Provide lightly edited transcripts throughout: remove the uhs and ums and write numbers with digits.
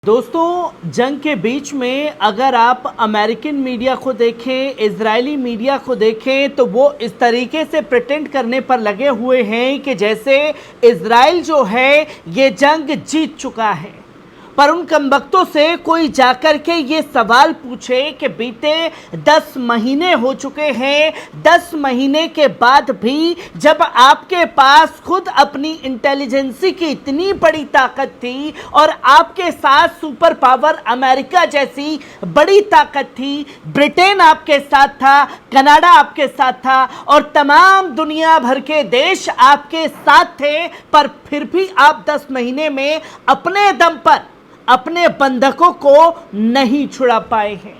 दोस्तों, जंग के बीच में अगर आप अमेरिकन मीडिया को देखें, इजरायली मीडिया को देखें तो वो इस तरीके से प्रिटेंड करने पर लगे हुए हैं कि जैसे इजराइल जो है ये जंग जीत चुका है। पर उन कमबख्तों से कोई जाकर के ये सवाल पूछे कि बीते 10 महीने हो चुके हैं, 10 महीने के बाद भी जब आपके पास खुद अपनी इंटेलिजेंसी की इतनी बड़ी ताकत थी और आपके साथ सुपर पावर अमेरिका जैसी बड़ी ताकत थी, ब्रिटेन आपके साथ था, कनाडा आपके साथ था और तमाम दुनिया भर के देश आपके साथ थे, पर फिर भी आप 10 महीने में अपने दम पर अपने बंधकों को नहीं छुड़ा पाए हैं।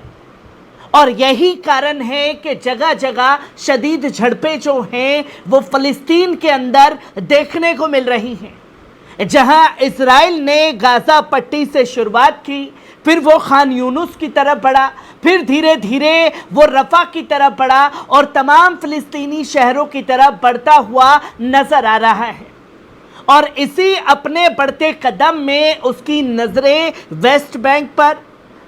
और यही कारण है कि जगह जगह शदीद झड़पें जो हैं वो फिलिस्तीन के अंदर देखने को मिल रही हैं। जहां इजराइल ने गाजा पट्टी से शुरुआत की, फिर वो खान यूनुस की तरफ बढ़ा, फिर धीरे धीरे वो रफा की तरफ बढ़ा और तमाम फिलिस्तीनी शहरों की तरफ बढ़ता हुआ नजर आ रहा है। और इसी अपने बढ़ते कदम में उसकी नजरें वेस्ट बैंक पर,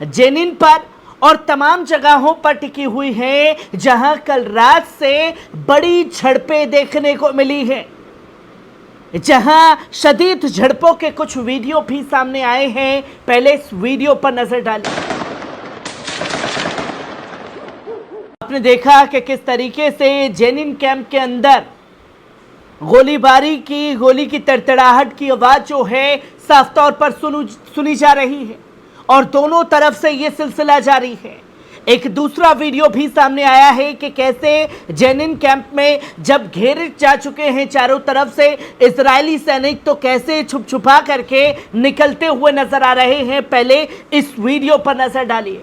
जेनिन पर और तमाम जगहों पर टिकी हुई है जहां कल रात से बड़ी झड़पें देखने को मिली है, जहां शदीद झड़पों के कुछ वीडियो भी सामने आए हैं। पहले इस वीडियो पर नजर डालें। आपने देखा कि किस तरीके से जेनिन कैंप के अंदर गोलीबारी की, गोली की तड़तड़ाहट की आवाज़ जो है साफ तौर पर सुनी जा रही है और दोनों तरफ से ये सिलसिला जारी है। एक दूसरा वीडियो भी सामने आया है कि कैसे जेनिन कैंप में जब घेरे जा चुके हैं चारों तरफ से इजरायली सैनिक, तो कैसे छुप छुपा करके निकलते हुए नजर आ रहे हैं। पहले इस वीडियो पर नजर डालिए।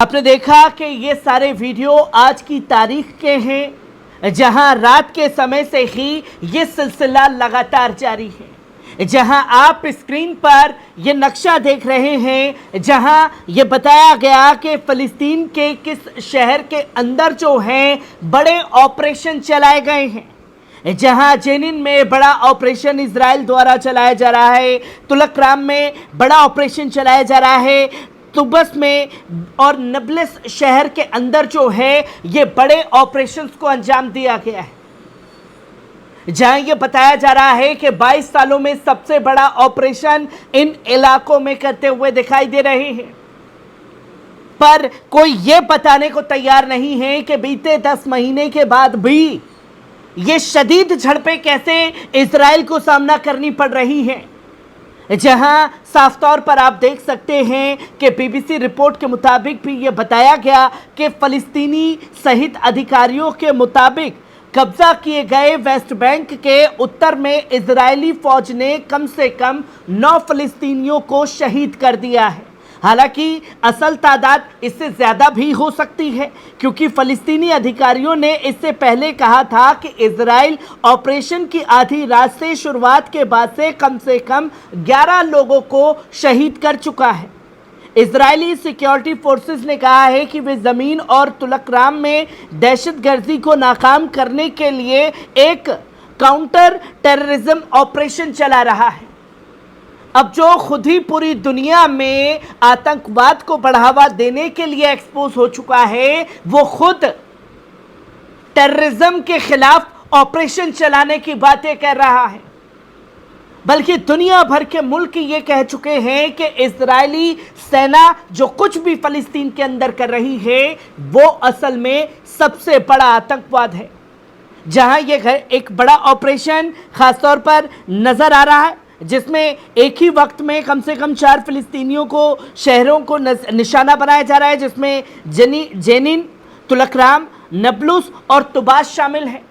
आपने देखा कि ये सारे वीडियो आज की तारीख के हैं, जहां रात के समय से ही ये सिलसिला लगातार जारी है। जहां आप स्क्रीन पर ये नक्शा देख रहे हैं, जहां ये बताया गया कि फ़लस्तीन के किस शहर के अंदर जो हैं बड़े ऑपरेशन चलाए गए हैं। जहां जेनिन में बड़ा ऑपरेशन इजराइल द्वारा चलाया जा रहा है, तुलकराम में बड़ा ऑपरेशन चलाया जा रहा है, तुबस में और नबलिस शहर के अंदर जो है ये बड़े ऑपरेशंस को अंजाम दिया गया है। जहां ये बताया जा रहा है कि 22 सालों में सबसे बड़ा ऑपरेशन इन इलाकों में करते हुए दिखाई दे रहे हैं। पर कोई ये बताने को तैयार नहीं है कि बीते 10 महीने के बाद भी ये शदीद झड़पें कैसे इजराइल को सामना करनी पड़ रही हैं। जहां साफ तौर पर आप देख सकते हैं कि बीबीसी रिपोर्ट के मुताबिक भी ये बताया गया कि फ़लस्तीनी सहित अधिकारियों के मुताबिक कब्जा किए गए वेस्ट बैंक के उत्तर में इजरायली फौज ने कम से कम 9 फ़लस्तीनियों को शहीद कर दिया है। हालांकि असल तादाद इससे ज़्यादा भी हो सकती है, क्योंकि फ़लस्तीनी अधिकारियों ने इससे पहले कहा था कि इजराइल ऑपरेशन की आधी रात से शुरुआत के बाद से कम 11 लोगों को शहीद कर चुका है। इजरायली सिक्योरिटी फोर्सेस ने कहा है कि वे ज़मीन और तुलकराम में दहशतगर्दी को नाकाम करने के लिए एक काउंटर टेररिज्म ऑपरेशन चला रहा है। अब जो खुद ही पूरी दुनिया में आतंकवाद को बढ़ावा देने के लिए एक्सपोज हो चुका है, वो खुद टेररिज्म के खिलाफ ऑपरेशन चलाने की बातें कर रहा है। बल्कि दुनिया भर के मुल्क ये कह चुके हैं कि इजरायली सेना जो कुछ भी फ़लस्तीन के अंदर कर रही है वो असल में सबसे बड़ा आतंकवाद है। जहां ये एक बड़ा ऑपरेशन खासतौर पर नज़र आ रहा है, जिसमें एक ही वक्त में कम से कम 4 फ़लस्तीनियों को, शहरों को निशाना बनाया जा रहा है, जिसमें जेनिन, तुलकराम, नबलुस और तुबास शामिल हैं।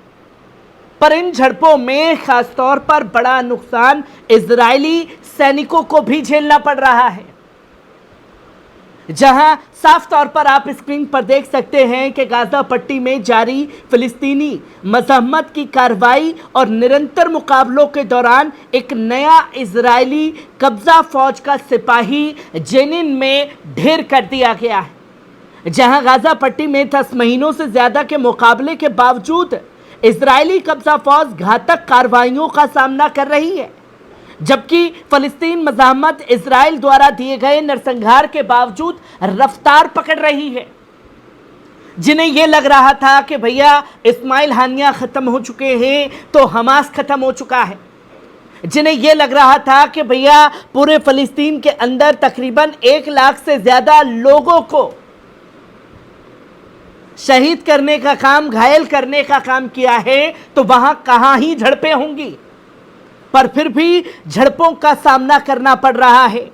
पर इन झड़पों में खासतौर पर बड़ा नुकसान इजरायली सैनिकों को भी झेलना पड़ रहा है। जहां साफ तौर पर आप स्क्रीन पर देख सकते हैं कि गाजा पट्टी में जारी फिलिस्तीनी मजम्मत की कार्रवाई और निरंतर मुकाबलों के दौरान एक नया इजरायली कब्जा फौज का सिपाही जेनिन में ढेर कर दिया गया है। जहां गाजा पट्टी में 10 महीनों से ज्यादा के मुकाबले के बावजूद इजरायली कब्जा फौज घातक कार्रवाइयों का सामना कर रही है, जबकि फलस्तीन मज़ाहमत इजराइल द्वारा दिए गए नरसंहार के बावजूद रफ्तार पकड़ रही है। जिन्हें यह लग रहा था कि भैया इस्माइल हानिया ख़त्म हो चुके हैं तो हमास ख़त्म हो चुका है, जिन्हें यह लग रहा था कि भैया पूरे फलस्तीन के अंदर तकरीबन 1 लाख से ज़्यादा लोगों को शहीद करने का काम, घायल करने का काम किया है, तो वहां कहां ही झड़पें होंगी, पर फिर भी झड़पों का सामना करना पड़ रहा है।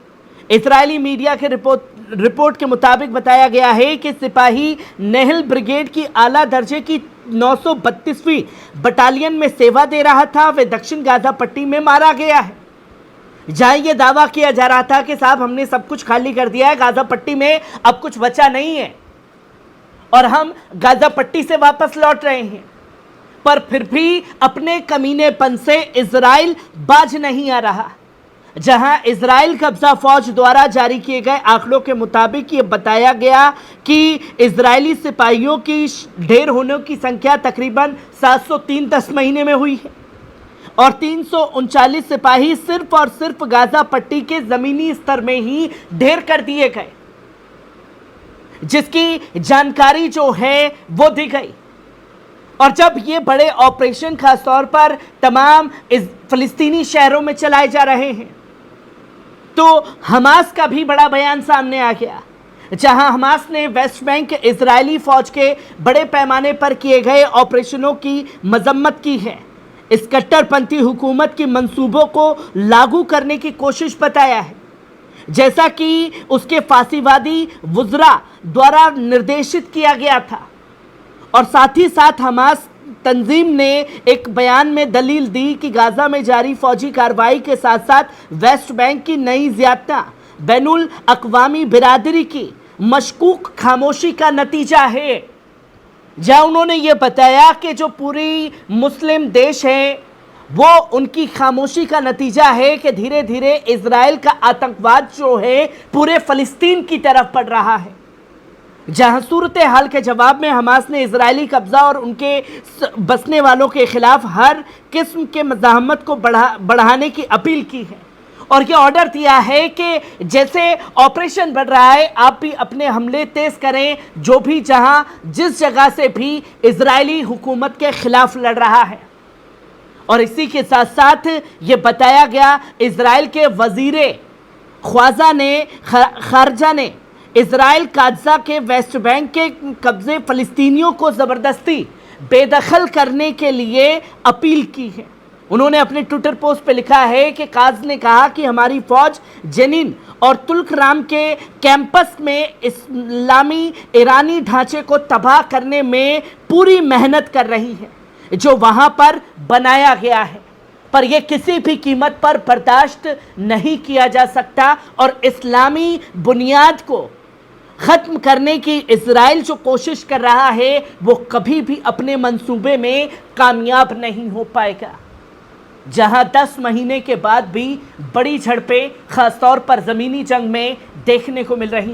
इजरायली मीडिया के रिपोर्ट के मुताबिक बताया गया है कि सिपाही नेहल ब्रिगेड की आला दर्जे की 932वीं बटालियन में सेवा दे रहा था, वे दक्षिण गाजा पट्टी में मारा गया है, जहां यह दावा किया जा रहा था कि साहब हमने सब कुछ खाली कर दिया है, गाजा पट्टी में अब कुछ बचा नहीं है और हम गाजा पट्टी से वापस लौट रहे हैं। पर फिर भी अपने कमीनेपन से इजराइल बाज नहीं आ रहा। जहां इजराइल कब्जा फौज द्वारा जारी किए गए आंकड़ों के मुताबिक ये बताया गया कि इजरायली सिपाहियों की ढेर होने की संख्या तकरीबन 703 10 महीने में हुई है और 339 सिपाही सिर्फ और सिर्फ गाजा पट्टी के जमीनी स्तर में ही ढेर कर दिए गए, जिसकी जानकारी जो है वो दी गई। और जब ये बड़े ऑपरेशन खासतौर पर तमाम फिलिस्तीनी शहरों में चलाए जा रहे हैं, तो हमास का भी बड़ा बयान सामने आ गया, जहां हमास ने वेस्ट बैंक के इजरायली फौज के बड़े पैमाने पर किए गए ऑपरेशनों की मजम्मत की है। इस कट्टरपंथी हुकूमत की मंसूबों को लागू करने की कोशिश बताया है, जैसा कि उसके फांसीवादी वुज़रा द्वारा निर्देशित किया गया था। और साथ ही साथ हमास तंजीम ने एक बयान में दलील दी कि गाजा में जारी फौजी कार्रवाई के साथ साथ वेस्ट बैंक की नई ज़्यादता बैनुल अक़वामी बिरादरी की मशकूक खामोशी का नतीजा है। जहां उन्होंने ये बताया कि जो पूरी मुस्लिम देश है वो उनकी खामोशी का नतीजा है कि धीरे धीरे इजराइल का आतंकवाद जो है पूरे फलस्तीन की तरफ बढ़ रहा है। जहां सूरत हाल के जवाब में हमास ने इजरायली कब्जा और उनके बसने वालों के खिलाफ हर किस्म के मज़ाहमत को बढ़ाने की अपील की है और ये ऑर्डर दिया है कि जैसे ऑपरेशन बढ़ रहा है आप भी अपने हमले तेज करें, जो भी जहां जिस जगह से भी इजरायली हुकूमत के खिलाफ लड़ रहा है। और इसी के साथ साथ ये बताया गया, इजराइल के वजीरे खारजा ने इजराइल गाजा के वेस्ट बैंक के कब्जे फलस्तीनियों को ज़बरदस्ती बेदखल करने के लिए अपील की है। उन्होंने अपने ट्विटर पोस्ट पे लिखा है कि काज ने कहा कि हमारी फौज जेनिन और तुल्कराम के कैंपस में इस्लामी ईरानी ढांचे को तबाह करने में पूरी मेहनत कर रही है जो वहां पर बनाया गया है, पर यह किसी भी कीमत पर बर्दाश्त नहीं किया जा सकता और इस्लामी बुनियाद को ख़त्म करने की इजराइल जो कोशिश कर रहा है वो कभी भी अपने मंसूबे में कामयाब नहीं हो पाएगा। जहां 10 महीने के बाद भी बड़ी झड़पें खासतौर पर ज़मीनी जंग में देखने को मिल रही हैं।